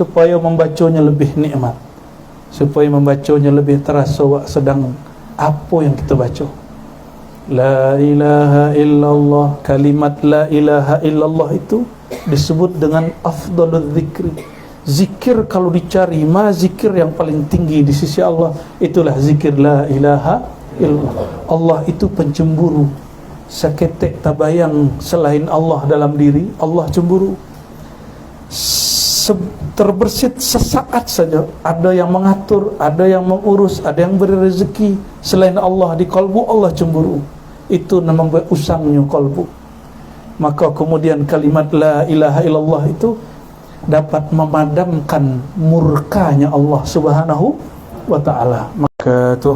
supaya membacanya lebih nikmat, supaya membacanya lebih terasa sedang apa yang kita baca. La ilaha illallah, kalimat la ilaha illallah itu disebut dengan afdalul zikri. Zikir kalau dicari, zikir yang paling tinggi di sisi Allah, itulah zikir la ilaha illallah. Allah itu pencemburu. Seketek tabayang selain Allah dalam diri, Allah cemburu. Terbersit sesaat saja, ada yang mengatur, ada yang mengurus, ada yang beri rezeki selain Allah di kalbu, Allah cemburu. Itu membuat usangnya kalbu. Maka kemudian kalimat la ilaha illallah itu dapat memadamkan murkanya Allah Subhanahu wa ta'ala. Maka tu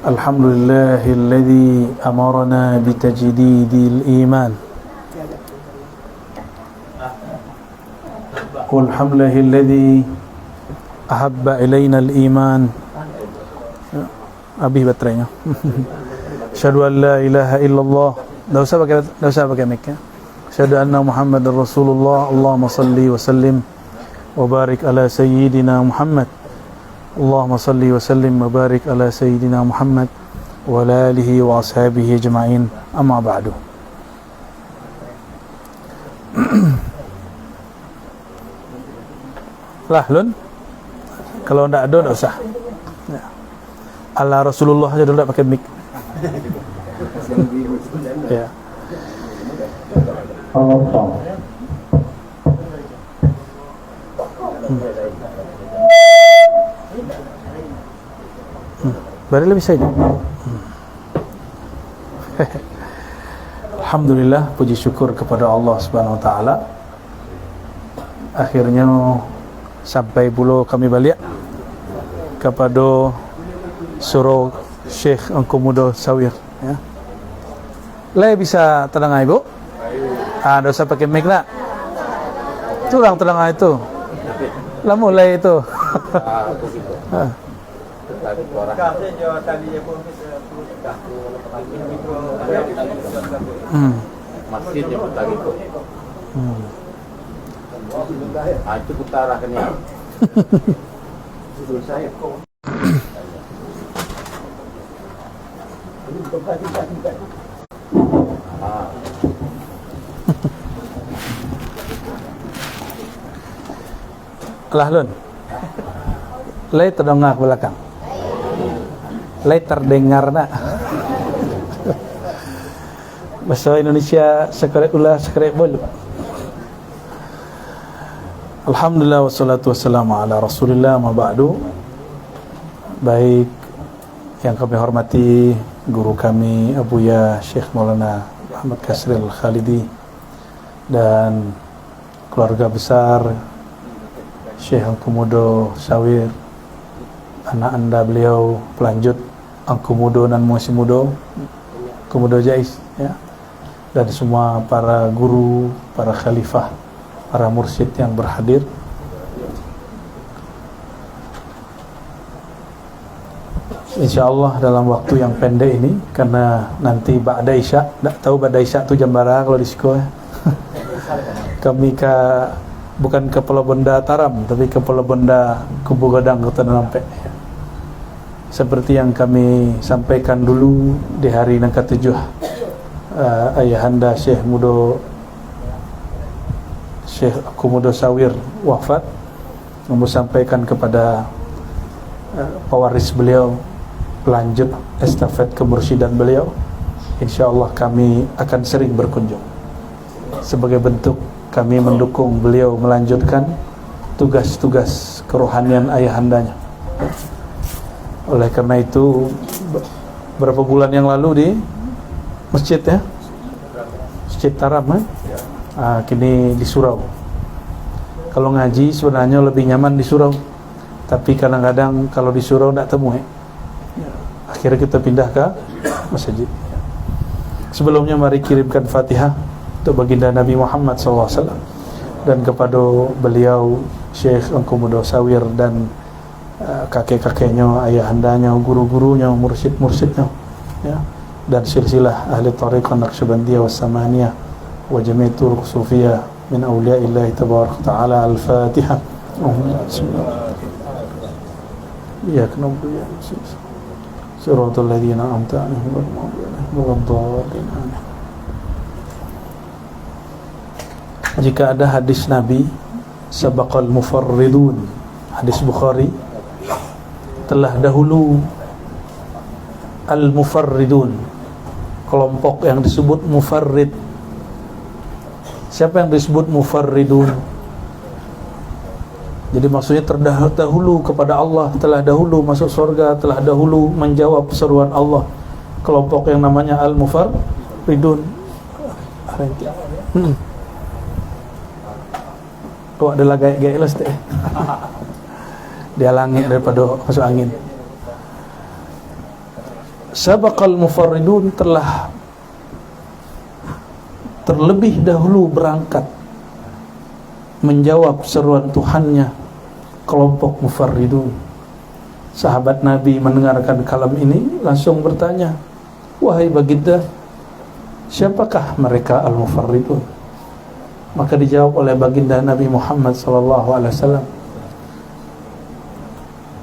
alhamdulillahilladzi amarna bitajdidil iman, walhamdulillahilladzi ahabba ilaina al-iman. Habis baterainya. Asyhadu an la ilaha illallah. Dah usah pakai mic ya. Asyhadu anna Muhammadar Rasulullah. Allahumma salli wa sallim wa barik ala sayyidina Muhammad. Allahumma salli wa sallim wa barik ala sayyidina Muhammad wa ala alihi wa ashabihi ajma'in. Amma ba'du. Lah Lun, kalau ndak ada ndak usah. Ya. Ala Rasulullah aja dulu, tak pakai mic. Ya. Baru lebih saja. Alhamdulillah, puji syukur kepada Allah Subhanahu wa taala. Akhirnya sampai pula kami balik kepada surau Syekh Engku Muda Sawir ya. Lai bisa terdengar ibu? Dah usah pakai mic nak. Curang terdengar itu. Lama lai itu. Masjidnya putar itu. Itu putar akhirnya. Itu saya. Lahlun, lai terdengar ke belakang, lai terdengar nak. Bahasa Indonesia sekerek ulah sekerek bolu. Alhamdulillah wassalatu wassalamu ala Rasulillah ma ba'du. Baik yang kami hormati guru kami Abuya Syekh Maulana Muhammad Kasril Khalidi dan keluarga besar Syekh Engku Muda Sawir, anak anda beliau pelanjut Engku Muda dan masih muda Engku Muda Jais ya, dan semua para guru, para khalifah, para mursyid yang berhadir. InsyaAllah dalam waktu yang pendek ini, karena nanti ba'da isya, tak tahu ba'da isya tu jam berapa kalau di sekolah. Kami bukan ke Pulau Benda Taram, tapi ke Pulau Benda Kubu Gadang Kota Nampek. Seperti yang kami sampaikan dulu di hari yang ke-7 ayahanda Syekh Engku Muda Sawir wafat, kami sampaikan kepada pewaris beliau, pelanjut estafet kemursyidan beliau, insyaAllah kami akan sering berkunjung sebagai bentuk kami mendukung beliau melanjutkan tugas-tugas kerohanian ayahandanya. Oleh karena itu, berapa bulan yang lalu di masjid ya, Masjid Taram kini di surau. Kalau ngaji sebenarnya lebih nyaman di surau, tapi kadang-kadang kalau di surau tak temu akhirnya kita pindah ke masjid. Sebelumnya mari kirimkan Fatihah untuk baginda Nabi Muhammad SAW dan kepada beliau Syekh Engku Muda Sawir dan kakek-kakeknya, ayahandanya, guru-gurunya, mursyid-mursyidnya ya, dan silsilah ahli tariqah Naqsyabandiyah was Samaniyah wa jami' turuq sufiyah min awliya'illahi tabaraka ta'ala. Al-Fatihah. Iyyaka na'budu wa iyyaka nasta'in. Siratal ladzina an'amta 'alaihim ghairil maghdubi 'alaihim waladdallin. Jika ada hadis Nabi sabaqal mufarridun, hadis Bukhari, telah dahulu al-mufarridun, kelompok yang disebut mufarrid. Siapa yang disebut mufarridun? Jadi maksudnya terdahulu kepada Allah, telah dahulu masuk surga, telah dahulu menjawab seruan Allah. Kelompok yang namanya al-mufarridun. Kok ada gaya-gaya lah setiap dia langit daripada masuk angin. Sabaqal mufarridun, telah terlebih dahulu berangkat menjawab seruan Tuhannya, kelompok mufarridun. Sahabat Nabi mendengarkan kalam ini langsung bertanya, wahai baginda, siapakah mereka al-mufarridun? Maka dijawab oleh baginda Nabi Muhammad SAW,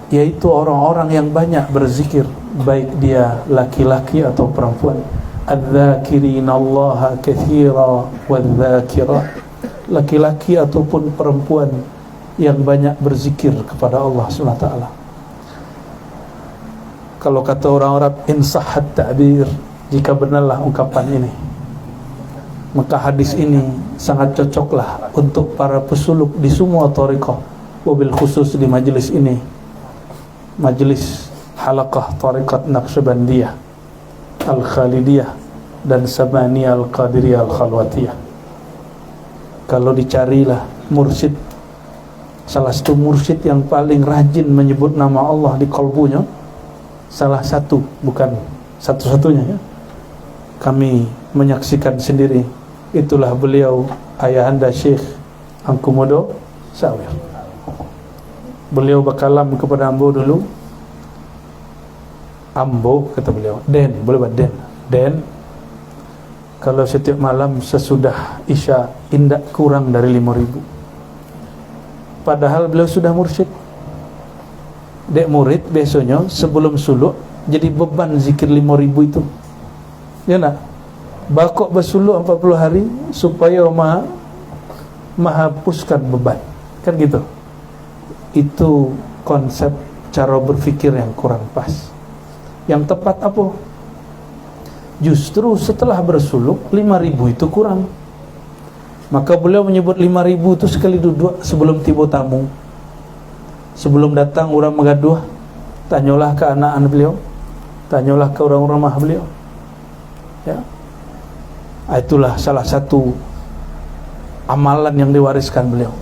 yaitu orang-orang yang banyak berzikir, baik dia laki-laki atau perempuan. Adz-dzakirina Allaha katsira wadz-dzakirat, laki-laki ataupun perempuan yang banyak berzikir kepada Allah SWT. Kalau kata orang Arab, insahhat ta'bir, jika benarlah ungkapan ini, maka hadis ini sangat cocoklah untuk para pesuluk di semua thariqah, wabil khusus di majlis ini, majlis halaqah thariqat Naqsyabandiyah, Al-Khalidiyah dan Samaniyah Al-Qadiriyah Al-Khalwatiyah. Kalau dicarilah mursyid, salah satu mursyid yang paling rajin menyebut nama Allah di kalbunya, salah satu, bukan satu-satunya ya, kami menyaksikan sendiri, itulah beliau ayahanda Syekh Angkumodo Sawir. Beliau berkalam kepada Ambo dulu. Ambo, kata beliau, Den, boleh buat Den. Den, kalau setiap malam sesudah Isya indak kurang dari 5.000. Padahal beliau sudah mursyid. Dek murid besoknya sebelum suluk jadi beban zikir 5.000 itu. Ya nak? Bakok bersuluk 40 hari supaya menghapuskan beban. Kan gitu. Itu konsep cara berfikir yang kurang pas. Yang tepat apa? Justru setelah bersuluk 5.000 itu kurang. Maka beliau menyebut 5.000 itu sekali duduk sebelum tiba tamu, sebelum datang orang mengaduh, tanyalah ke anak-anak beliau, tanyalah ke orang rumah beliau ya. Itulah salah satu amalan yang diwariskan beliau.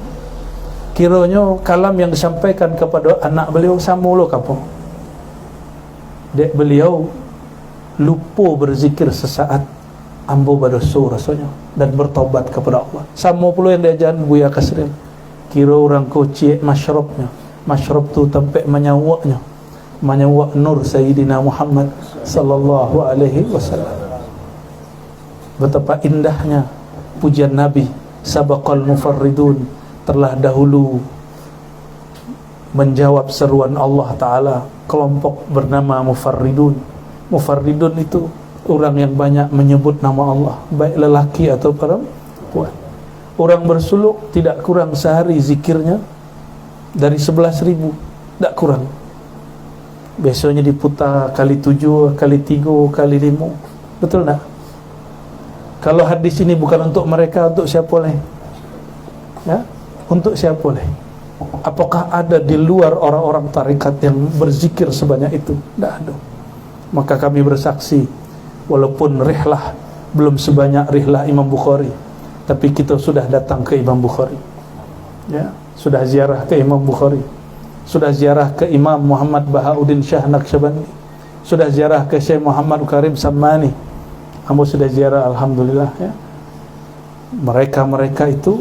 Kiranya kalam yang disampaikan kepada anak beliau sama lo kapung. Dek beliau lupa berzikir sesaat, ambo berdosa rasanya dan bertobat kepada Allah. Sama pula yang diajaran Buya Kasril. Kira orang kocik masyrabnya, masyrab tu tempat menyawaknya, menyawak nur Sayyidina Muhammad sallallahu alaihi wasallam. Betapa indahnya pujian Nabi, sabaqal mufarridun, telah dahulu menjawab seruan Allah Ta'ala, kelompok bernama mufarridun. Mufarridun itu orang yang banyak menyebut nama Allah, baik lelaki atau perempuan. Orang bersuluk tidak kurang sehari zikirnya dari 11.000, tidak kurang. Besoknya diputar kali 7, kali 3, kali 5. Betul tak? Kalau hadis ini bukan untuk mereka, untuk siapa lagi? Ya? Untuk siapa lagi? Apakah ada di luar orang-orang tarikat yang berzikir sebanyak itu? Tidak ada. Maka kami bersaksi, walaupun rihlah belum sebanyak rihlah Imam Bukhari, tapi kita sudah datang ke Imam Bukhari ya, sudah ziarah ke Imam Bukhari, sudah ziarah ke Imam Muhammad Bahauddin Shah Naqsyabandi, sudah ziarah ke Syekh Muhammad Karim Sammani. Kamu sudah ziarah, alhamdulillah ya. Mereka itu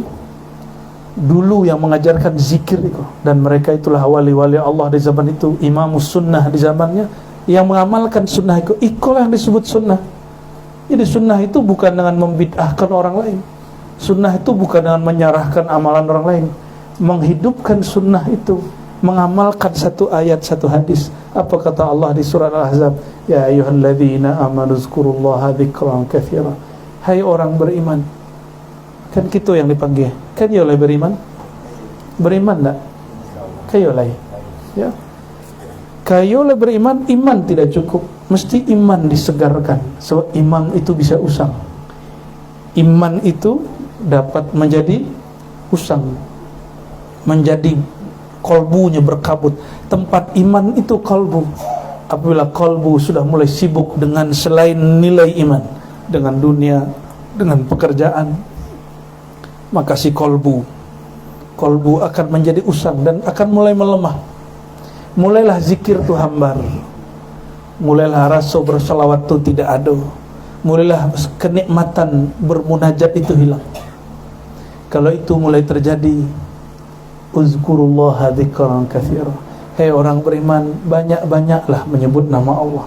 dulu yang mengajarkan zikir itu, dan mereka itulah wali-wali Allah di zaman itu, imamus sunnah di zamannya, yang mengamalkan sunnah itu. Itulah yang disebut sunnah. Jadi sunnah itu bukan dengan membid'ahkan orang lain. Sunnah itu bukan dengan menyerahkan amalan orang lain. Menghidupkan sunnah itu, mengamalkan satu ayat, satu hadis. Apa kata Allah di surah Al-Ahzab? Ya ayyuhalladzina amanu zkurullaha dzikran katsira. Hai orang beriman. Kan kita yang dipanggil. Kan ya oleh beriman? Beriman tak? Kayo oleh. Ya. Kayo oleh beriman, iman tidak cukup. Mesti iman disegarkan. Sebab iman itu bisa usang. Iman itu dapat menjadi usang, menjadi kolbunya berkabut. Tempat iman itu kolbu. Apabila kolbu sudah mulai sibuk dengan selain nilai iman, dengan dunia, dengan pekerjaan, maka si kolbu akan menjadi usang dan akan mulai melemah. Mulailah zikir tu hambar, mulailah rasa bersalawat tu tidak ada, mulailah kenikmatan bermunajat itu hilang. Kalau itu mulai terjadi, uzkurullaha dzikran katsira. Hai orang beriman, banyak-banyaklah menyebut nama Allah.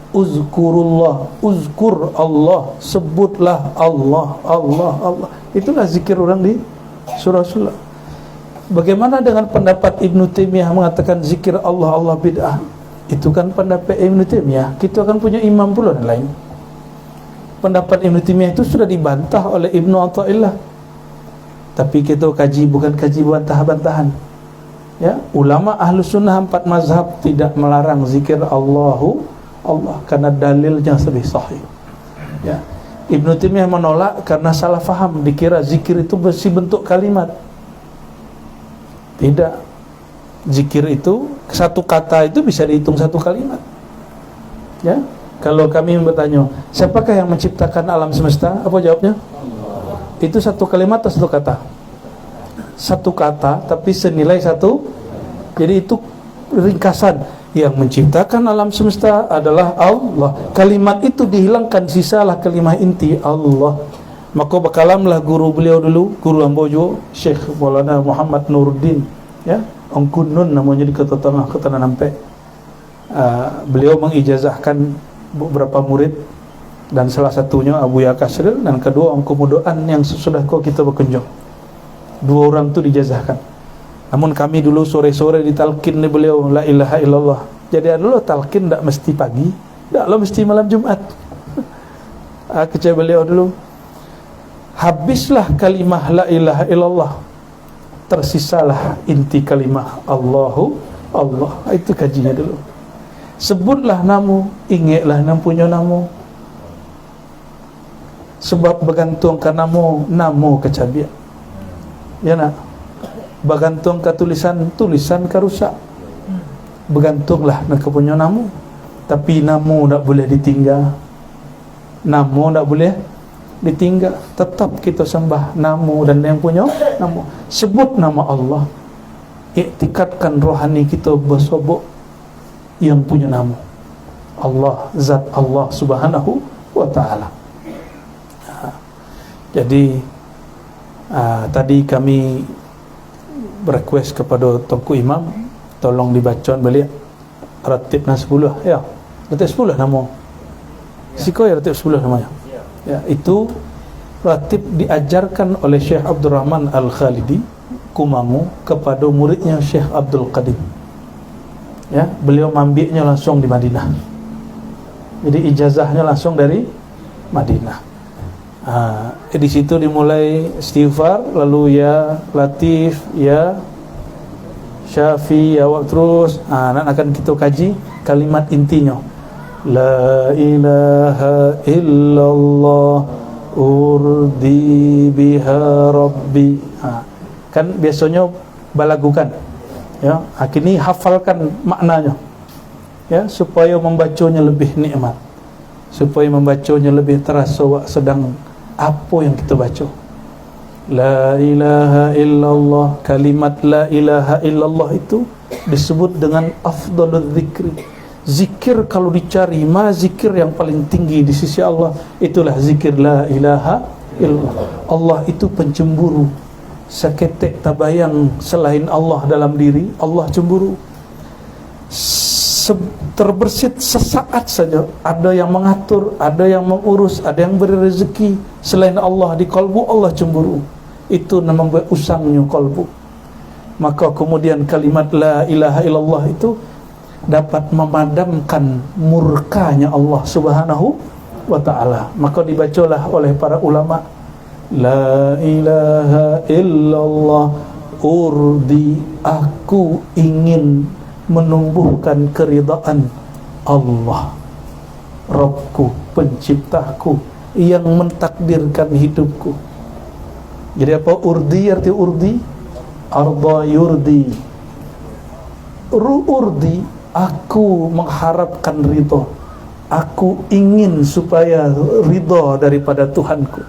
Uzkurullah, uzkur Allah, sebutlah Allah, Allah, Allah. Itulah zikir orang di surah-surah. Bagaimana dengan pendapat Ibn Taimiyah mengatakan zikir Allah, Allah bid'ah? Itu kan pendapat Ibn Taimiyah. Kita akan punya imam pula dan lain. Pendapat Ibn Taimiyah itu sudah dibantah oleh Ibn Athaillah. Tapi kita kaji, bukan kaji bantah-bantahan. Ya, ulama ahlu sunnah 4 mazhab tidak melarang zikir Allahu Allah karena dalilnya lebih sahih. Ya, Ibn Taimiyah menolak karena salah faham, dikira zikir itu bersih bentuk kalimat. Tidak. Zikir itu satu kata itu bisa dihitung satu kalimat. Ya, kalau kami bertanya, siapakah yang menciptakan alam semesta? Apa jawabnya? Itu satu kalimat atau satu kata? Satu kata tapi senilai satu. Jadi itu ringkasan. Yang menciptakan alam semesta adalah Allah. Kalimat itu dihilangkan, sisalah kalimat inti Allah. Maka berkalamlah guru beliau dulu, guru Ambojo, Syekh Maulana Muhammad Nuruddin, ya, Ongkunun namanya di Kota Tengah, Kota Nampe. Beliau mengijazahkan beberapa murid, dan salah satunya Abu Ya Kasril, dan kedua Ongku Mudoan yang sesudah kita berkunjung. 2 orang itu dijazahkan. Namun kami dulu sore-sore ditalkin oleh beliau la ilaha illallah. Jadi dulu talkin tak mesti pagi, tak lo mesti malam Jumat. Kecil beliau dulu, habislah kalimah la ilaha illallah, tersisalah inti kalimah Allahu Allah. Itu kajinya dulu. Sebutlah namu, ingatlah nam punya namu. Sebab bergantung ke namu kecabian. Ya nak, bergantung ke tulisan ke rusak. Bergantunglah nak punya namu. Tapi namu tak boleh ditinggal. Namu tak boleh ditinggal. Tetap kita sembah namu dan yang punya namu. Sebut nama Allah. Iktikadkan rohani kita bersobok yang punya namu Allah, zat Allah subhanahu wa ta'ala. Jadi tadi kami request kepada Tuanku Imam, tolong dibacakan balik ratibna 10. Ya, ratib 10 nama. Siko ya ratib 10 namanya. Ya, itu ratib diajarkan oleh Syekh Abdul Rahman Al-Khalidi Kumangu kepada muridnya Syekh Abdul Qadim. Ya, beliau mambinya langsung di Madinah. Jadi ijazahnya langsung dari Madinah. Di situ dimulai istighfar, lalu ya Latif, ya Syafi, ya Wak terus. Nanti akan kita kaji kalimat intinya. La ilaha illallah urdi biha rabbi. Kan biasanya balagukan. Ya, kini hafalkan maknanya. Ya, supaya membacanya lebih nikmat. Supaya membacanya lebih terasa sedang apa yang kita baca. La ilaha illallah, kalimat la ilaha illallah itu disebut dengan afdalul zikri. Zikir kalau dicari, mana zikir yang paling tinggi di sisi Allah, itulah zikir la ilaha illallah. Allah itu pencemburu. Seketek tabayang selain Allah dalam diri, Allah cemburu. terbersit sesaat saja. Ada yang mengatur, ada yang mengurus, ada yang beri rezeki. Selain Allah, di kalbu Allah cemburu. Itu namanya usangnya kalbu. Maka kemudian kalimat la ilaha illallah itu dapat memadamkan murkanya Allah subhanahu wa ta'ala. Maka dibacalah oleh para ulama, la ilaha illallah urdi, aku ingin menumbuhkan keridaan Allah, Rabbku, penciptaku yang mentakdirkan hidupku. Jadi apa urdi? Arti urdi arda yurdi, urdi, aku mengharapkan ridha, aku ingin supaya ridha daripada Tuhanku.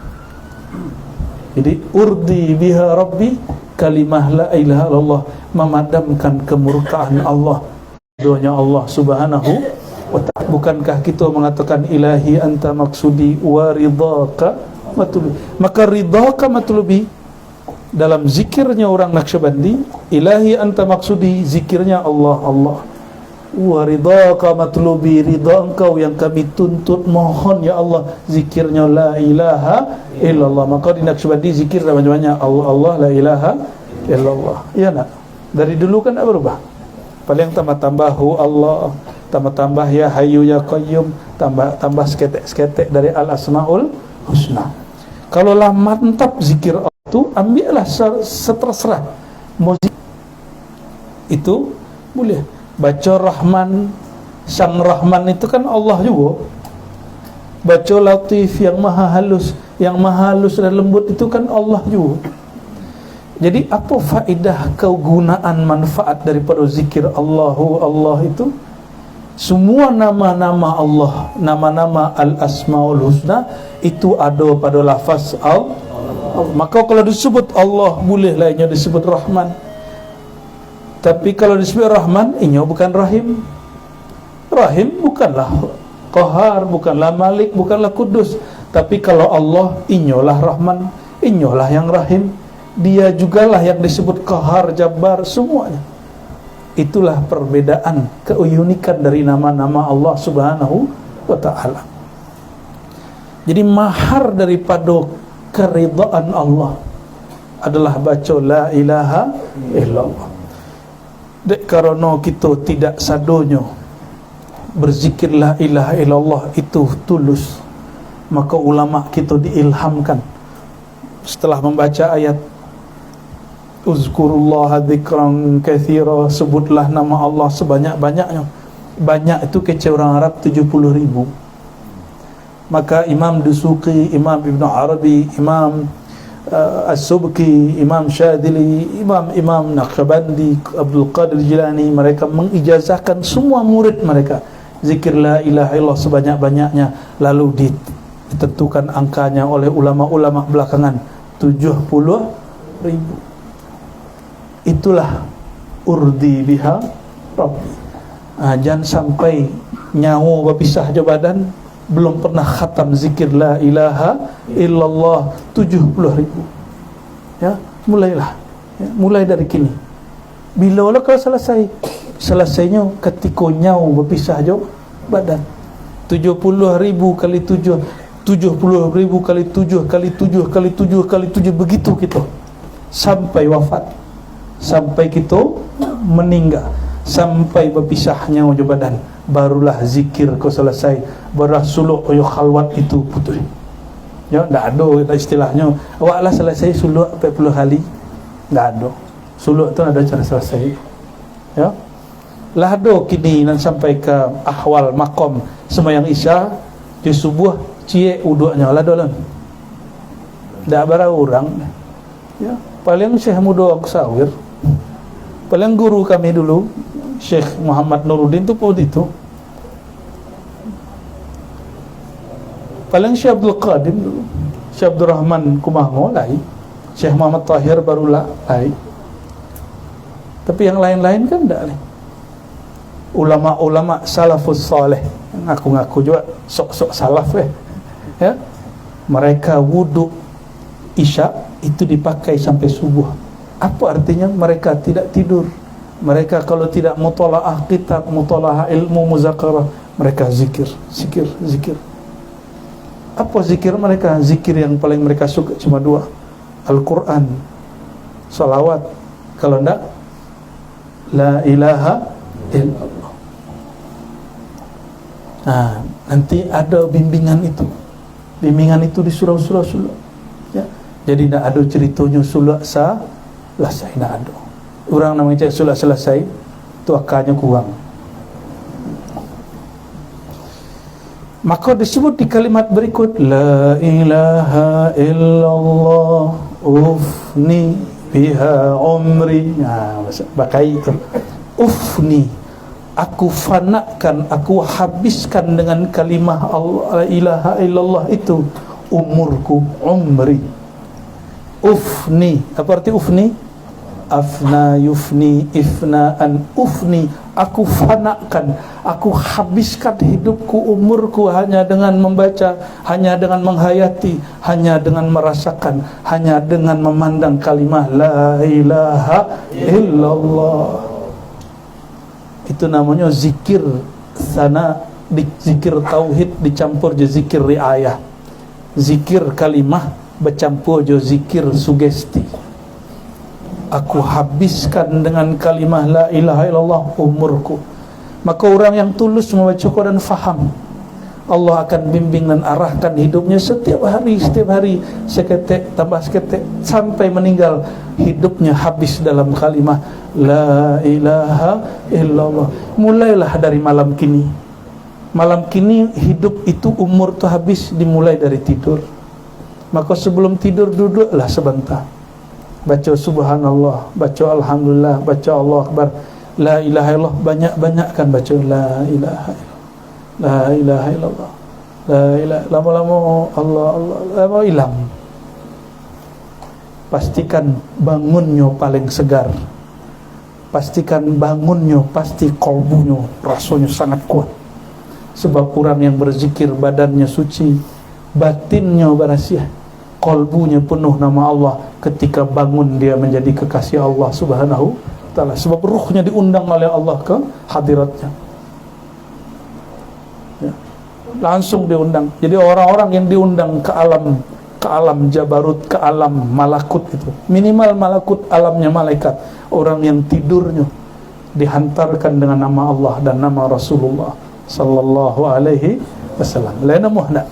Jadi urdi biha rabbi, kalimah la ilaha illallah memadamkan kemurkaan Allah, doanya Allah subhanahu wa ta'ala. Bukankah kita mengatakan ilahi anta maksudi wa ridhaka matlubi? Maka ridhaka matlubi dalam zikirnya orang Naqsyabandi, ilahi anta maksudi, zikirnya Allah, Allah. Wa ridhaka matlubi, ridha engkau yang kami tuntut, mohon ya Allah, zikirnya la ilaha illallah. Maka di Naqsyabandi zikir banyak-banyak Allah, Allah, la ilaha illallah. Ya nak, dari dulu kan tak berubah. Paling tambah-tambah hu Allah, tambah-tambah ya hayyu ya qayyum, tambah seketek-seketek dari al asmaul husna. Kalau lah mantap zikir itu, ambillah seterserah. Musik itu boleh. Baca Rahman, Sang Rahman itu kan Allah juga. Baca Latif, yang maha halus, dan lembut itu kan Allah juga. Jadi apa faedah kegunaan manfaat daripada zikir Allahu Allah itu? Semua nama-nama Allah, nama-nama al-asmaul husna itu ada pada lafaz Allah. Maka kalau disebut Allah, boleh lainnya disebut Rahman. Tapi kalau disebut Rahman, inya bukan Rahim. Rahim bukanlah Qahar, bukanlah Malik, bukanlah Kudus. Tapi kalau Allah, inyalah Rahman, inyalah yang Rahim. Dia jugalah yang disebut Qahar, Jabbar, semuanya. Itulah perbedaan, keunikan dari nama-nama Allah subhanahu wa ta'ala. Jadi mahar daripada keridaan Allah adalah baca la ilaha illallah. Dek karena kita tidak sadonya berzikir la ilaha illallah itu tulus, maka ulama kita diilhamkan setelah membaca ayat uzkurullaha dzikran katsira, sebutlah nama Allah sebanyak-banyaknya. Banyak itu kece orang Arab 70.000. Maka Imam Dusuqi, Imam Ibn Arabi, Imam As-Subki, Imam Syadili, Imam Naqsyabandi, Abdul Qadir Jilani, mereka mengijazahkan semua murid mereka zikir la ilaha illallah sebanyak-banyaknya. Lalu ditentukan angkanya oleh ulama-ulama belakangan 70.000. Itulah urdi biha Rabbi. Jangan sampai nyawa berpisah je badan, belum pernah khatam zikir la ilaha illallah 70.000. Ya, mulailah. Ya, mulai dari kini. Bila lah kalau selesai? Selesainya ketika nyawa berpisah je badan. 70.000 kali 7, 70.000 kali 7 kali 7 kali 7 kali 7, begitu kita sampai wafat, sampai kita meninggal, sampai berpisahnya wajah badan, barulah zikir kau selesai, barulah suluk kau khalwat itu putus. Ya, tak ada istilahnya awak lah selesai suluk 40 kali, tak ada. Suluk tu ada cara selesai. Ya, lah ada kini dan sampai ke ahwal makom sembahyang isya di subuh cie uduknya lah dolan. Tak berapa orang. Ya, paling Syekh Muda Aksawir, paling guru kami dulu Syekh Muhammad Nuruddin tu pun itu. Paling Syekh Abdul Qadim dulu, Syekh Abdul Rahman Kumaho lain, Syekh Muhammad Tahir barulah lain. Tapi yang lain-lain kan tak lain. Ulama-ulama salafus saleh, ngaku-ngaku juga sok-sok salaf ya. Mereka wuduk isya itu dipakai sampai subuh. Apa artinya? Mereka tidak tidur. Mereka kalau tidak mutalaah kitab, mutalaah ilmu, muzakarah, mereka zikir. Apa zikir mereka? Zikir yang paling mereka suka cuma dua, Al-Quran, salawat. Kalau enggak, la ilaha illallah. Nanti ada bimbingan itu di surau-surau suluk, ya. Jadi tidak ada ceritanya suluk selesai, tidak ada. Orang namanya suluk selesai itu akarnya kurang. Maka disebut di kalimat berikut, la ilaha illallah ufni biha umri. Pakai itu, ufni, aku fanakan, aku habiskan dengan kalimah Allah, la ilaha illallah itu umurku, umri. Ufni, apa arti ufni? Afna yufni ifnaan, ufni, aku fanakan, aku habiskan hidupku, umurku hanya dengan membaca, hanya dengan menghayati, hanya dengan merasakan, hanya dengan memandang kalimah la ilaha illallah. Itu namanya zikir sana, zikir tauhid dicampur je zikir riayah. Zikir kalimah bercampur je zikir sugesti. Aku habiskan dengan kalimah la ilaha illallah umurku. Maka orang yang tulus membaca Quran faham, Allah akan bimbing dan arahkan hidupnya setiap hari, seketik tambah seketik sampai meninggal, hidupnya habis dalam kalimah la ilaha illallah. Mulailah dari malam kini. Malam kini hidup itu, umur itu habis dimulai dari tidur. Maka sebelum tidur duduklah sebentar, baca subhanallah, baca alhamdulillah, baca Allah akbar, la ilaha illallah, banyak-banyakkan baca la ilaha illallah, la ilaha illallah, la ilaha, lama-lama Allah lama hilang. Pastikan bangunnya paling segar, pastikan bangunnya pasti kolbunya rasanya sangat kuat. Sebab orang yang berzikir badannya suci, batinnya berasiah, kolbunya penuh nama Allah. Ketika bangun dia menjadi kekasih Allah subhanahu ta'ala. Sebab ruhnya diundang oleh Allah ke hadiratnya, ya. Langsung diundang. Jadi orang-orang yang diundang ke alam jabarut, ke alam malakut itu, minimal malakut, alamnya malaikat. Orang yang tidurnya dihantarkan dengan nama Allah dan nama Rasulullah sallallahu alaihi wasallam. Lain muhna.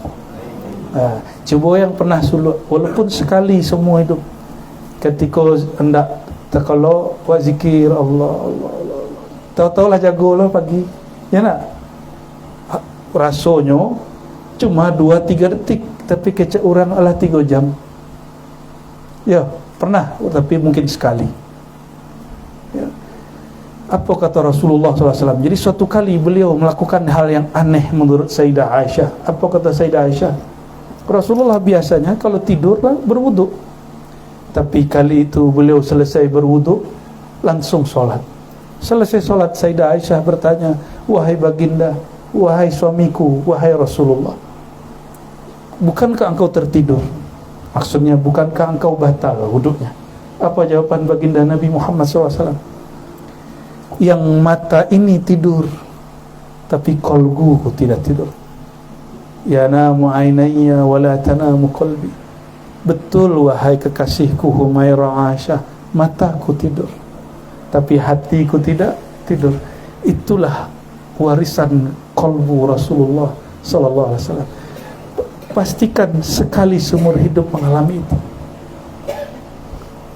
Cuba yang pernah suluk, walaupun sekali semua hidup, ketika hendak terkelok buat zikir Allah, tahu-tahulah jagolah pagi, ya nak? Rasanya cuma 2-3 detik, tapi kecak orang adalah 3 jam. Ya, pernah, tapi mungkin sekali, ya. Apa kata Rasulullah SAW? Jadi suatu kali beliau melakukan hal yang aneh menurut Sayyidah Aisyah. Apa kata Sayyidah Aisyah? Rasulullah biasanya kalau tidur berwudu, tapi kali itu beliau selesai berwudu langsung sholat. Selesai sholat, Sayyidah Aisyah bertanya, wahai baginda, wahai suamiku, wahai Rasulullah, bukankah engkau tertidur? Maksudnya, bukankah engkau batal wudunya? Apa jawaban baginda Nabi Muhammad SAW? Yang mata ini tidur, tapi qalbuku tidak tidur. Yanamu ainayya wala tanamu qalbi. Betul wahai kekasihku Humairah Aisyah, mataku tidur, tapi hatiku tidak tidur. Itulah warisan qalbu Rasulullah sallallahu alaihi wasallam. Pastikan sekali seumur hidup mengalami itu.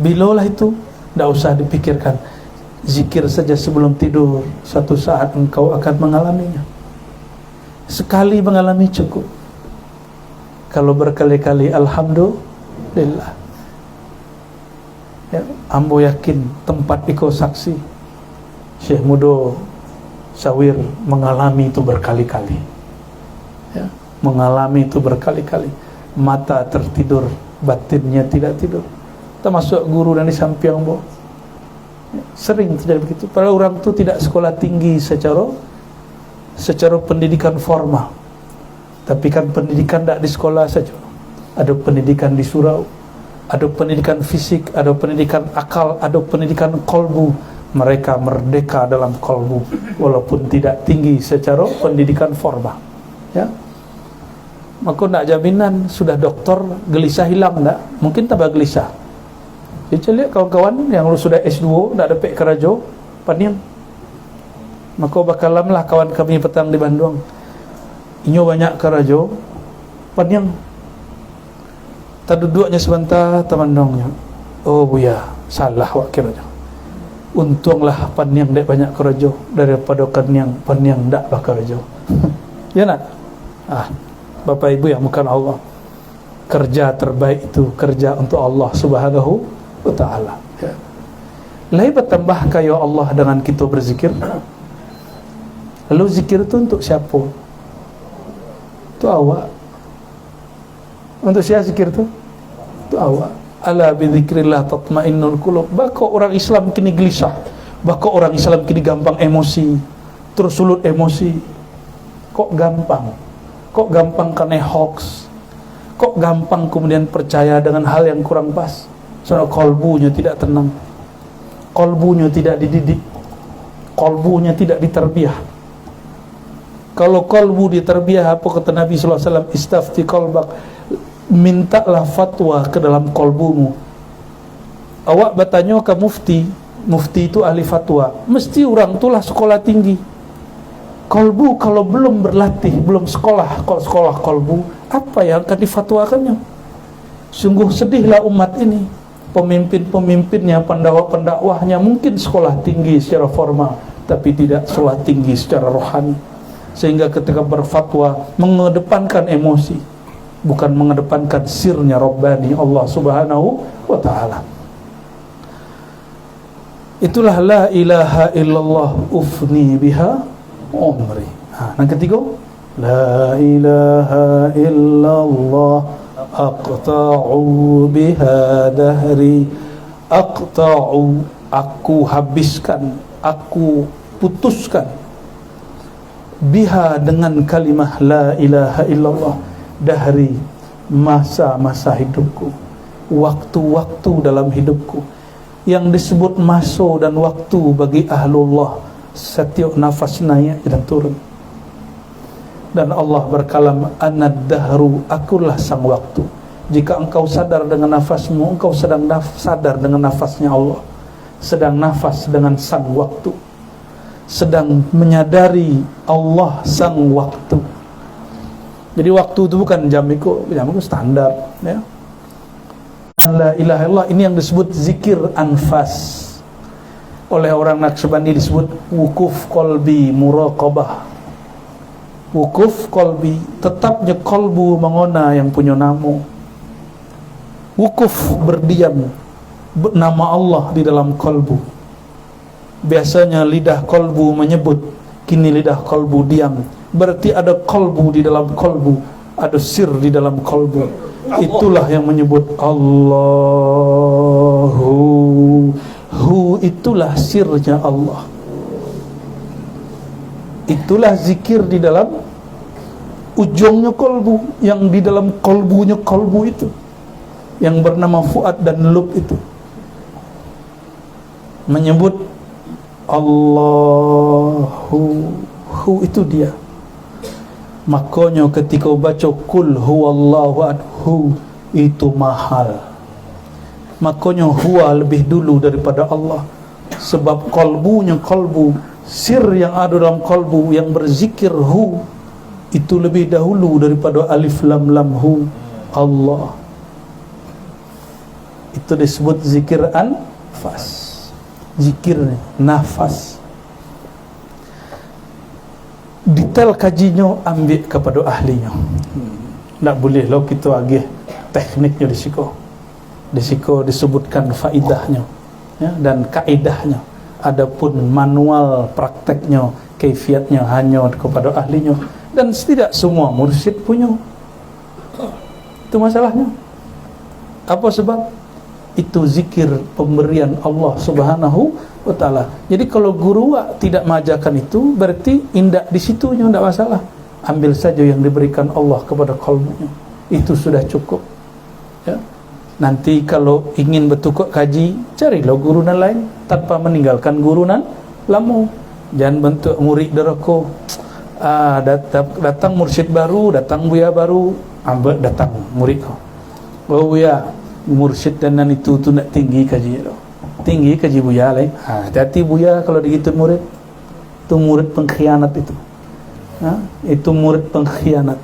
Bilalah itu, tidak usah dipikirkan. Zikir saja sebelum tidur, satu saat engkau akan mengalaminya. Sekali mengalami cukup. Kalau berkali-kali, alhamdulillah, ya. Ambo yakin tempat iko saksi Syekh Mudo Sawir mengalami itu berkali-kali, ya. Mengalami itu berkali-kali. Mata tertidur, batinnya tidak tidur. Termasuk guru dan di samping ambo, ya. Sering terjadi begitu. Padahal orang itu tidak sekolah tinggi secara pendidikan formal, tapi kan pendidikan tidak di sekolah saja. Ada pendidikan di surau, ada pendidikan fisik, ada pendidikan akal, ada pendidikan kolbu, mereka merdeka dalam kolbu walaupun tidak tinggi secara pendidikan formal, ya. Maka nak jaminan sudah doktor gelisah hilang tak? Mungkin tambah gelisah. Dia lihat kawan-kawan yang sudah S2 nak dapat kerja paniam. Maka bakalamlah kawan kami petang di Bandung, inyo banyak kerja paniam. Tak duduknya sebentar temandongnya, oh buya salah wak kiranya, untunglah paniam dek banyak kerja daripada paniam dak bakal kerja. Ya nak? Bapak ibu yang bukan Allah, kerja terbaik itu kerja untuk Allah Subhanahu wa ta'ala. Lain bertambah kaya Allah dengan kita berzikir. Lalu zikir itu untuk siapa? Untuk awak. Untuk siapa zikir itu? Untuk awak. Ala bidzikrillah tatmainnul qulub. Baka orang Islam kini gelisah, baka orang Islam kini gampang emosi, terus sulut emosi. Kok gampang? Kok gampang kena hoax? Kok gampang kemudian percaya dengan hal yang kurang pas? Soalnya kolbunya tidak tenang, kolbunya tidak dididik, kolbunya tidak diterbiah. Kalau kolbu diterbiah, apa kata Nabi SAW? Istafti kolbak, mintalah fatwa ke dalam kolbumu. Awak bertanya ke mufti, mufti itu ahli fatwa, mesti orang itulah sekolah tinggi. Kolbu kalau belum berlatih, belum sekolah, kalau sekolah kolbu, apa yang akan difatwakannya? Sungguh sedihlah umat ini. Pemimpin-pemimpinnya, pendakwa-pendakwahnya mungkin sekolah tinggi secara formal, tapi tidak sekolah tinggi secara rohani. Sehingga ketika berfatwa mengedepankan emosi, bukan mengedepankan sirnya Rabbani Allah Subhanahu wa ta'ala. Itulah la ilaha illallah ufni biha umri. Yang ketiga, la ilaha illallah aqta'u biha dahri. Aqta'u, aku habiskan, aku putuskan, biha dengan kalimah la ilaha illallah, dahri, masa-masa hidupku, waktu-waktu dalam hidupku. Yang disebut masa dan waktu bagi ahlullah, setiap nafas naik dan turun. Dan Allah berkalam, anad dahru, akulah sang waktu. Jika engkau sadar dengan nafasmu, engkau sedang sadar dengan nafasnya Allah, sedang nafas dengan sang waktu, sedang menyadari Allah sang waktu. Jadi waktu itu bukan jam itu standar, ya. La ilaha illallah ini yang disebut zikir anfas. Oleh orang Naqsyabandi disebut wukuf qalbi muraqabah. Wukuf qalbi, tetapnya kolbu mengona yang punya nama. Wukuf, berdiam, nama Allah di dalam kolbu. Biasanya lidah kolbu menyebut, kini lidah kolbu diam. Berarti ada kolbu di dalam kolbu, ada sir di dalam kolbu. Itulah yang menyebut Allahu. Hu, itulah sirnya Allah. Itulah zikir di dalam ujungnya kolbu, yang di dalam kolbunya kolbu itu, yang bernama Fuad dan Lub itu, menyebut Allahu. Hu itu dia. Makanya ketika baca kul huwallahu ahad, hu itu mahal. Makanya huwa lebih dulu daripada Allah. Sebab kolbunya kolbu, sir yang ada dalam kolbu yang berzikir hu itu lebih dahulu daripada alif lam lam hu Allah. Itu disebut zikir anfas, zikir nafas. Detail kajinya ambil kepada ahlinya. Tak boleh lah kita agih tekniknya di siko disebutkan faidahnya, ya, dan kaedahnya. Adapun manual prakteknya, kaifiatnya hanya kepada ahlinya, dan tidak semua mursyid punya. Itu masalahnya. Apa sebab? Itu zikir pemberian Allah Subhanahu wa ta'ala. Jadi kalau guru tidak mengajarkan itu, berarti indak di situnya, tidak masalah. Ambil saja yang diberikan Allah kepada kalbunya, itu sudah cukup, ya. Nanti kalau ingin bertukar kaji, carilah guru nan lain tanpa meninggalkan guru nan lama. Jangan bentuk murid deraka. Datang mursyid baru, datang buya baru, datang murid kau. Oh buya, mursyid dan nan itu tu nak tinggi kaji tu. Tinggi kaji buya lain. Hati-hati buya kalau digitu murid. Itu murid pengkhianat itu. Itu murid pengkhianat.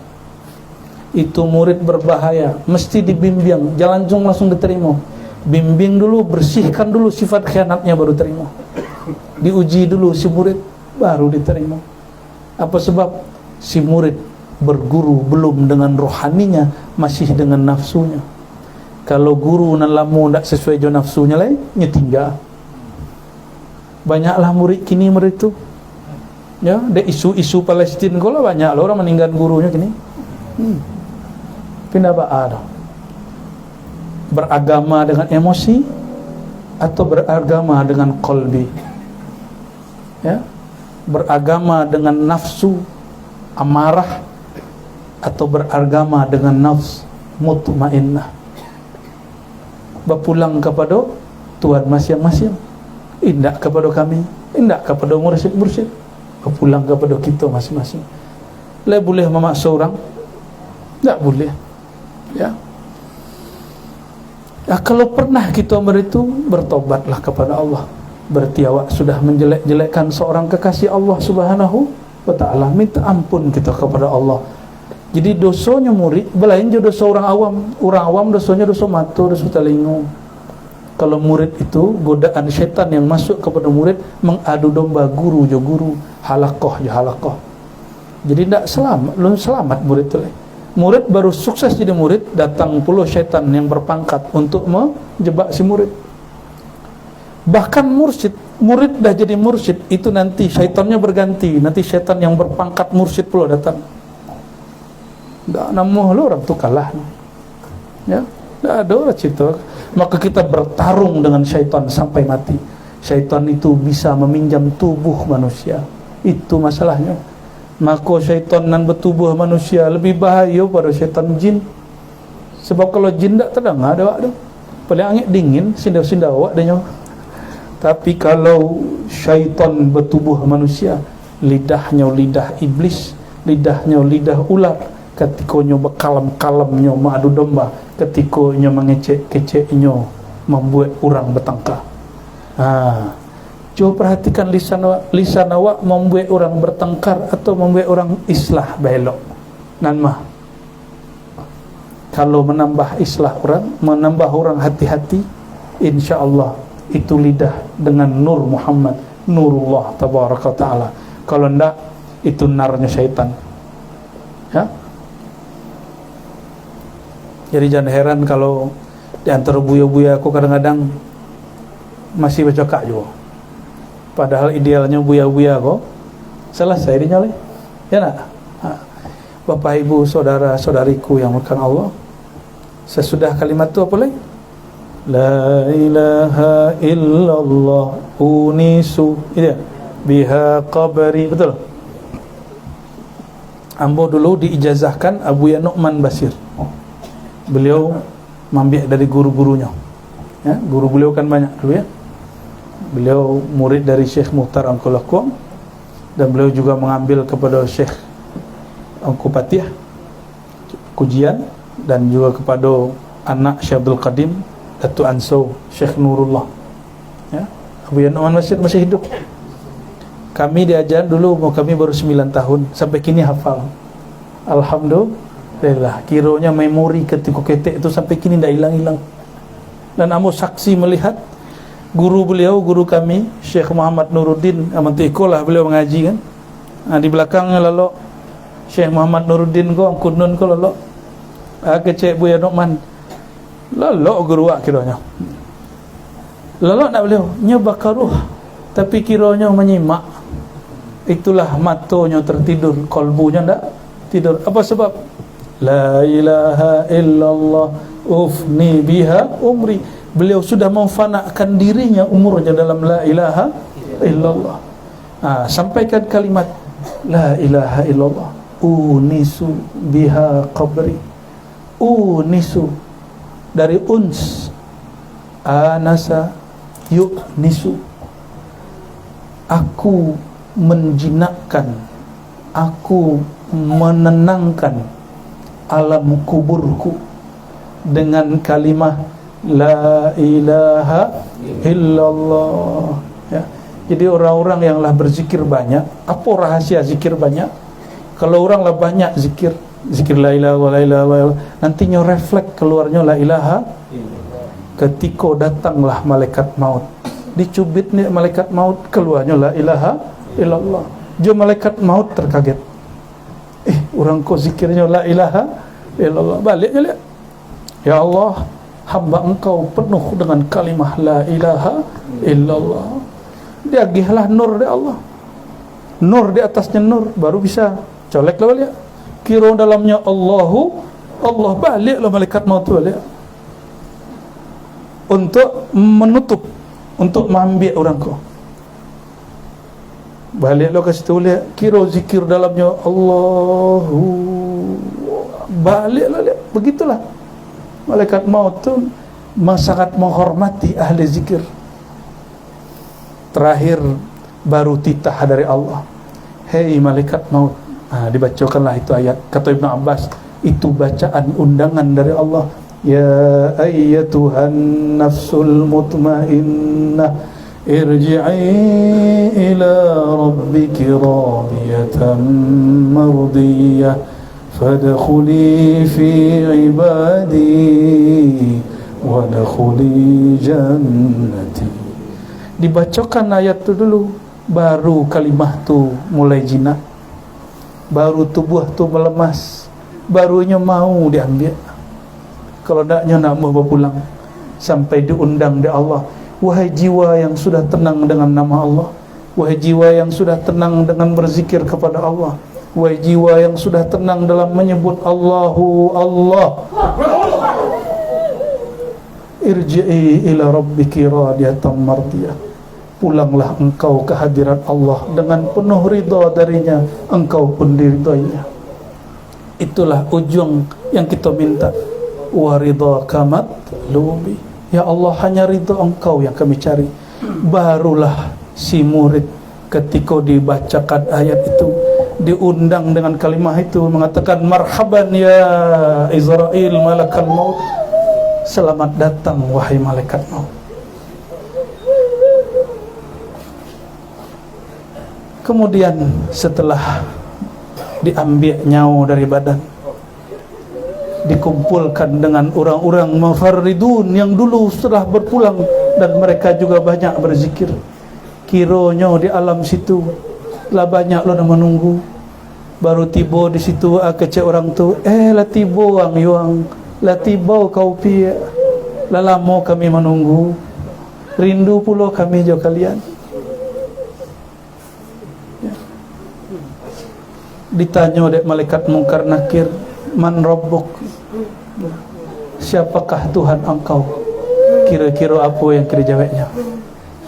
Itu murid berbahaya, mesti dibimbing, jangan langsung diterima. Bimbing dulu, bersihkan dulu sifat khianatnya baru terima. Diuji dulu si murid baru diterima. Apa sebab? Si murid berguru belum dengan rohaninya, masih dengan nafsunya. Kalau guru nan lamu tak sesuai dengan nafsunya lain, nyetinggal. Banyaklah murid kini murid tu. Ya, ada isu-isu Palestin kalau banyak lah orang meninggal gurunya kini. Pindah apa? Beragama dengan emosi atau beragama dengan qalbi? Ya, beragama dengan nafsu amarah atau beragama dengan nafs mutmainnah? Berpulang kepada Tuhan masing-masing. Indak kepada kami, indak kepada mursyid-mursyid. Berpulang kepada kita masing-masing. Boleh memaksa orang? Tak boleh. Ya. Kalau pernah kita beritu, bertobatlah kepada Allah. Berarti awak sudah menjelek-jelekkan seorang kekasih Allah Subhanahu wa ta'ala. Minta ampun kita kepada Allah. Jadi dosanya murid belain je dosa orang awam. Orang awam dosanya dosa mata, dosa telinga. Kalau murid itu godaan syaitan yang masuk kepada murid, mengadu domba guru je guru, halaqah je halaqah. Jadi tak selamat, belum selamat murid tu. Murid baru sukses jadi murid, datang pula syaitan yang berpangkat untuk menjebak si murid. Bahkan murid dah jadi mursyid, itu nanti syaitannya berganti. Nanti syaitan yang berpangkat mursyid pula datang. Tak nama lo orang tu kalah. Ya, tak ada orang cerita. Maka kita bertarung dengan syaitan sampai mati. Syaitan itu bisa meminjam tubuh manusia. Itu masalahnya. Maka syaitan nan bertubuh manusia lebih bahaya pada syaitan jin. Sebab kalau jin tak terdengar ada awak tu. Paling angin dingin, sinda-sinda awak dia. Tapi kalau syaitan bertubuh manusia, lidahnya lidah iblis, lidahnya lidah ular, ketikanya berkalam-kalamnya mengadu domba, ketikanya mengecek-keceknya membuat orang bertengkar. Coba perhatikan lisan awak membuat orang bertengkar atau membuat orang islah belok. Nanmah. Kalau menambah islah orang, menambah orang hati-hati, insya-Allah itu lidah dengan nur Muhammad, nurullah tabaraka taala. Kalau enggak, itu narnya syaitan. Ya. Jadi jangan heran kalau di antara buya-buya aku kadang-kadang masih bercakap juga. Padahal idealnya buya-buya kok selesai dinyalai. Ya nak? Bapak ibu saudara saudariku yang murkan Allah, sesudah kalimat itu apa lagi? La ilaha illallah unisu biha qabri. Betul? Ambo dulu diijazahkan Abuya Nu'man Basir. Beliau mengambil dari guru-gurunya. Ya, guru beliau kan banyak dulu ya. Beliau murid dari Syekh Muhtar Angkulakwang, dan beliau juga mengambil kepada Syekh Angku Patih Kujian, dan juga kepada anak Syekh Abdul Qadim Datuk Ansau Syekh Nurullah. Ya, Abuya Nu'man Basir masih hidup. Kami diajar dulu, kami baru 9 tahun, sampai kini hafal. Alhamdulillah. Kiranya memori ketika ketek itu sampai kini tidak hilang-hilang. Dan amo saksi melihat guru beliau, guru kami Syekh Muhammad Nuruddin Amantiko lah, beliau mengaji kan. Di belakangnya lalu Syekh Muhammad Nuruddin ko kunun ko lalu kecek Buya Nu'man lalu guru wak kiranya. Lalu nak beliau nyebakaruh, tapi kiranya menyimak. Itulah matanya tertidur, kolbunya ndak tidur. Apa sebab? La ilaha illallah ufni biha umri. Beliau sudah memfanakan dirinya umurnya dalam la ilaha illallah. Sampaikan kalimat la ilaha illallah unisu biha qabri. Unisu, dari uns, anasa yu'nisu, aku menjinakkan, aku menenangkan alam kuburku dengan kalimah la ilaha illallah. Ya. Jadi orang-orang yang lah berzikir banyak, apa rahasia zikir banyak? Kalau orang lah banyak zikir la ilaha wa la ilaha wa, nantinya refleks keluarnya la ilaha. Ketika datanglah malaikat maut, dicubit nih malaikat maut, keluarnya la ilaha illallah. Jo malaikat maut terkaget. Orang kok zikirnya la ilaha illallah. Balik je lihat. Ya Allah, hamba engkau penuh dengan kalimah la ilaha illallah. Dia gihlah nur dari Allah. Nur di atasnya nur, baru bisa colek lah balik. Kira dalamnya Allah, baliklah malaikat maut tu balik. Untuk menutup, untuk mengambil orang kau. Baliklah ke situ lihat, kira zikir dalamnya Allahu, baliklah lihat. Begitulah malaikat maut tu sangat menghormati ahli zikir. Terakhir baru titah dari Allah, hei malaikat maut. Dibacakanlah itu ayat. Kata Ibn Abbas, itu bacaan undangan dari Allah. Ya ayyatuhan nafsul mutmainnah, irji'i ila rabbiki radiyatan mardiyah, fadkhuli fi ibadi wadkhuli jannati. Dibacakan ayat itu dulu, baru kalimah tu mulai jinak, baru tubuh tu melemas, barunya mau diambil. Kalau taknya nak mau berpulang, sampai diundang di Allah. Wahai jiwa yang sudah tenang dengan nama Allah, wahai jiwa yang sudah tenang dengan berzikir kepada Allah, wahai jiwa yang sudah tenang dalam menyebut Allahu Allah, irji'i ila rabbiki radiyatan mardiyah, pulanglah engkau ke hadirat Allah dengan penuh ridha darinya, engkau pun diridainya. Itulah ujung yang kita minta. Wa ridhaka matlubi, ya Allah, hanya ridha engkau yang kami cari. Barulah si murid ketika dibacakan ayat itu, diundang dengan kalimah itu, mengatakan marhaban ya Israil malakal maut, selamat datang wahai malaikat maut. Kemudian setelah diambil nyawa dari badan, dikumpulkan dengan orang-orang mufarridun yang dulu setelah berpulang, dan mereka juga banyak berzikir. Kiranya di alam situ lah banyak lo menunggu. Baru tiba di situ kecek orang tu, lah tiba wang yuang, lah tiba kau pi, lah lama kami menunggu, rindu pula kami jo kalian. Ditanya oleh malaikat mungkar nakir, man rabbuk, siapakah Tuhan engkau? Kira-kira apa yang kira jawabnya?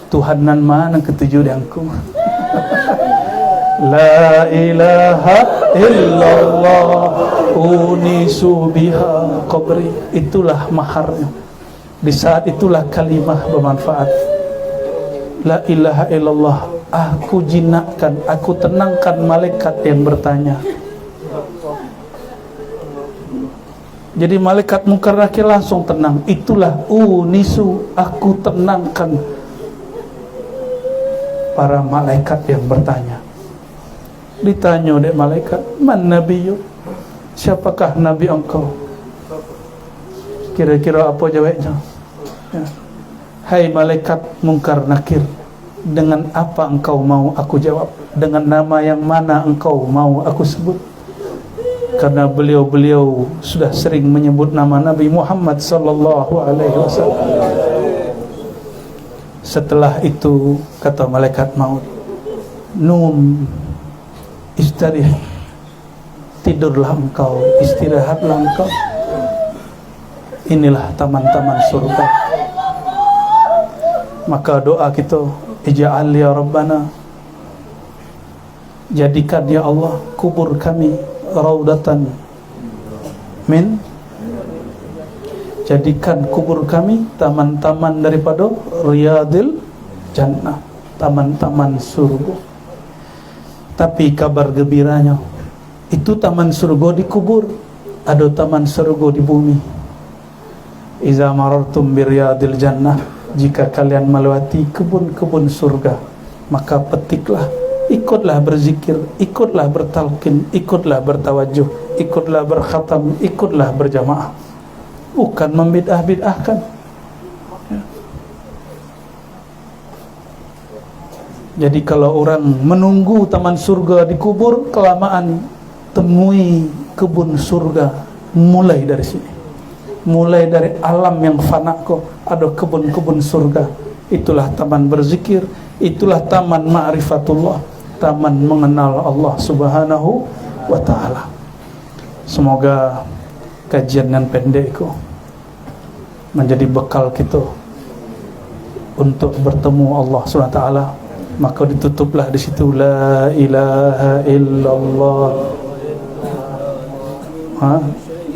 Tuhan nan mana ketujuh di engkau? La ilaha illallah unisu biha qabri. Itulah maharnya. Di saat itulah kalimah bermanfaat. La ilaha illallah, aku jinakkan, aku tenangkan malaikat yang bertanya. Jadi malaikat mungkar nakir langsung tenang. Itulah unisu, aku tenangkan para malaikat yang bertanya. Ditanya oleh malaikat, man nabiyyu, siapakah nabi engkau? Kira-kira apa jawabnya? Ya. Hai malaikat mungkar nakir, dengan apa engkau mau aku jawab? Dengan nama yang mana engkau mau aku sebut? Karena beliau-beliau sudah sering menyebut nama Nabi Muhammad sallallahu alaihi wasallam. Setelah itu kata malaikat maut, num, istarih, tidurlah engkau, istirahatlah engkau. Inilah taman-taman surga. Maka doa kita, ij'al ya Rabbana, jadikan ya Allah kubur kami raudatan min, jadikan kubur kami taman-taman daripada riyadil jannah, taman-taman surga. Tapi kabar gembiranya, itu taman surga di kubur, ada taman surga di bumi. Iza marartum biriyadil jannah, jika kalian melewati kebun-kebun surga, maka petiklah, ikutlah berzikir, ikutlah bertalqin, ikutlah bertawajuh, ikutlah berkhatam, ikutlah berjamaah. Bukan membid'ah-bid'ahkan. Ya. Jadi kalau orang menunggu taman surga di kubur, kelamaan temui kebun surga. Mulai dari sini, mulai dari alam yang fana kok ada kebun-kebun surga. Itulah taman berzikir, itulah taman ma'rifatullah, taman mengenal Allah subhanahu wa ta'ala. Semoga kajian yang pendek itu menjadi bekal kita untuk bertemu Allah subhanahu wa ta'ala. Maka ditutuplah di situ, la ilaha illallah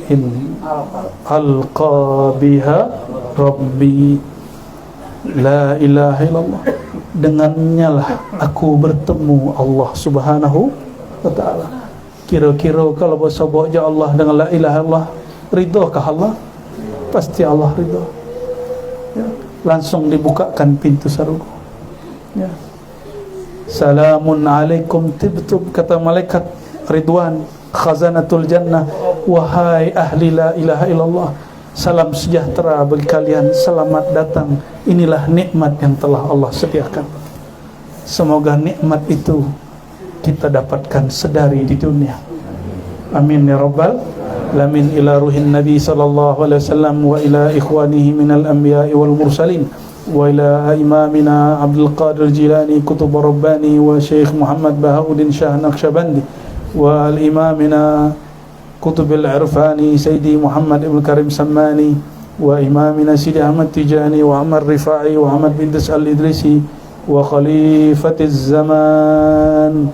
in alqa biha rabbi, la ilaha illallah, dengannya lah aku bertemu Allah subhanahu wa ta'ala. Kira-kira kalau bersabak je Allah dengan la ilaha illallah, ridhakah Allah? Pasti Allah ridha. Ya. Langsung dibukakan pintu surga. Ya. Salamun alaikum tibtum, kata malaikat Ridwan khazanatul jannah, wahai ahli la ilaha illallah, salam sejahtera bagi kalian, selamat datang, inilah nikmat yang telah Allah sediakan. Semoga nikmat itu kita dapatkan sedari di dunia. Amin ya rabbal alamin. Ila ruhin nabi sallallahu alaihi wasallam wa ila ikhwanihi minal anbiya'i wal mursalin wa ila imamina Abdul Qadir Jilani kutub rabbani wa Syekh Muhammad Bahauddin Shah Naqsyabandi wa al imamina kutub al-irfani Sayyidi Muhammad Ibn Karim Sammani wa imamina Sidi Ahmad Tijani wa Amar Rifai wa Ahmad bin Das al-Idrisi wa khalifatiz zaman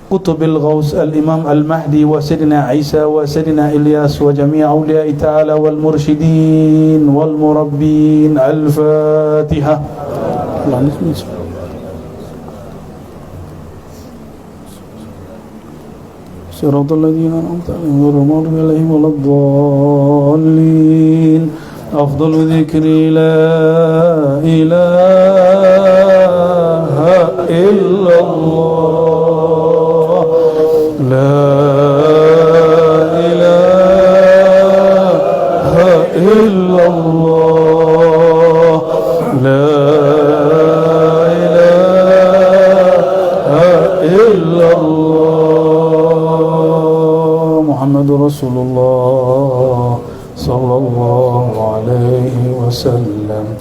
kutub al-Ghaus al-Imam al-Mahdi wa Sayyidina Isa wa Sayyidina Ilyas wa jami' awliya ta'ala wal mursyidin wal murabbin. Al-Fatiha. Siratal ladzina an'amta 'alaihim ghairil maghdubi 'alaihim waladdallin. Afdalu dzikri la ilaha illallah, la ilaha illallah, la ilaha illallah, Muhammadur Rasulullah sallallahu alaihi wasallam.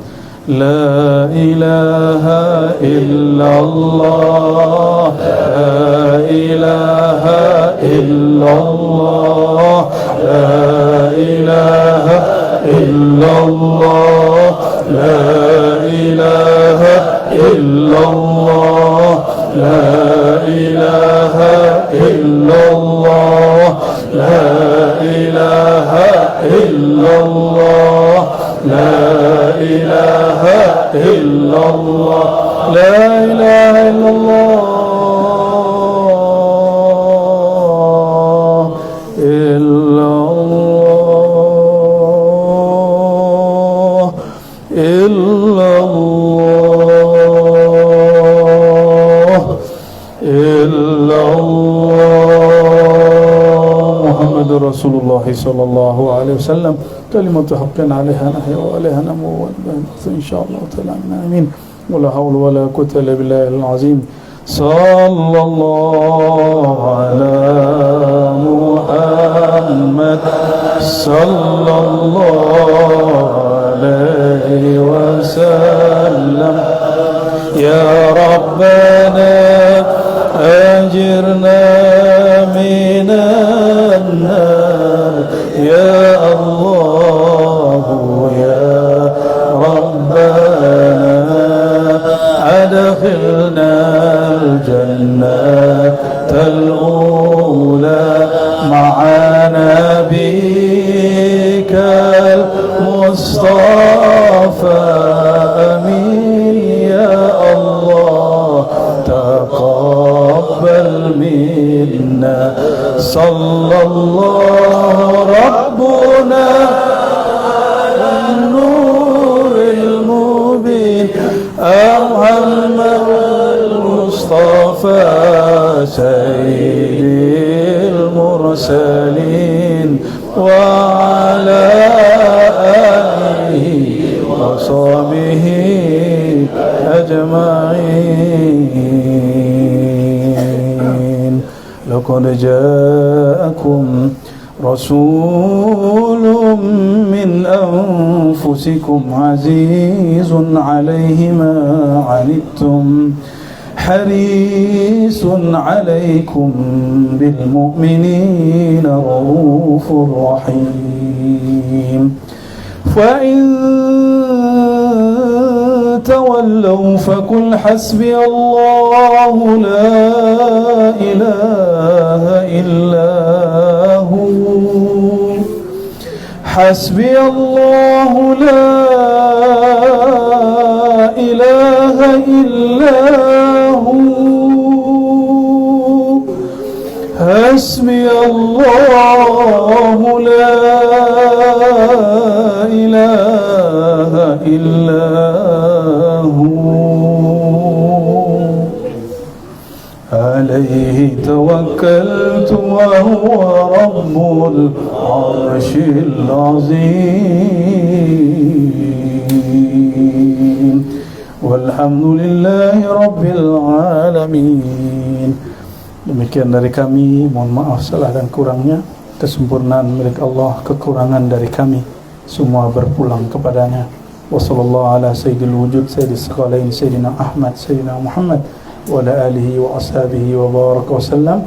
La ilaha illallah, la ilaha illallah, la ilaha illallah, la ilaha illallah, la ilaha illallah, la ilaha illallah, la ilaha illallah, la ilaha illallah, illallah, illallah, illallah, Muhammadur Rasulullah sallallahu alaihi wasallam. Kalimatu haqqin 'alaiha nahya wa 'alaiha namu insyaallah ta'ala. Amin. Wala haula wala quwwata illa billahil azim. Sallallahu ala Muhammad sallallahu alaihi wasallam. Ya Rabbana ajirna minan nar, ya Allah ya Rabbana adkhilna al-jannatal ula ma'a nabika آمين يا الله تقبل منا صلى الله ربنا على النور المبين محمد المصطفى سيد المرسلين وعلى آله وصحبه أجمعين لقد جاءكم رسول من أنفسكم عزيز عليه ما عنتم حريص عليكم بالمؤمنين رؤوف رحيم فإن تولوا فقل حسبي الله لا إله إلا هو حسبي الله لا إله إلا هو حسبي الله لا إله إلا هو عليه توكلت وهو رب العرش العظيم والحمد لله رب العالمين. Demikian dari kami, mohon maaf salah dan kurangnya. Kesempurnaan milik Allah, kekurangan dari kami semua berpulang kepadanya. Wassallallahu ala sayyidil wujud sayyidis sekalain sayyidina Ahmad sayyidina Muhammad wa ala alihi wa ashabihi wa baraka wa sallam.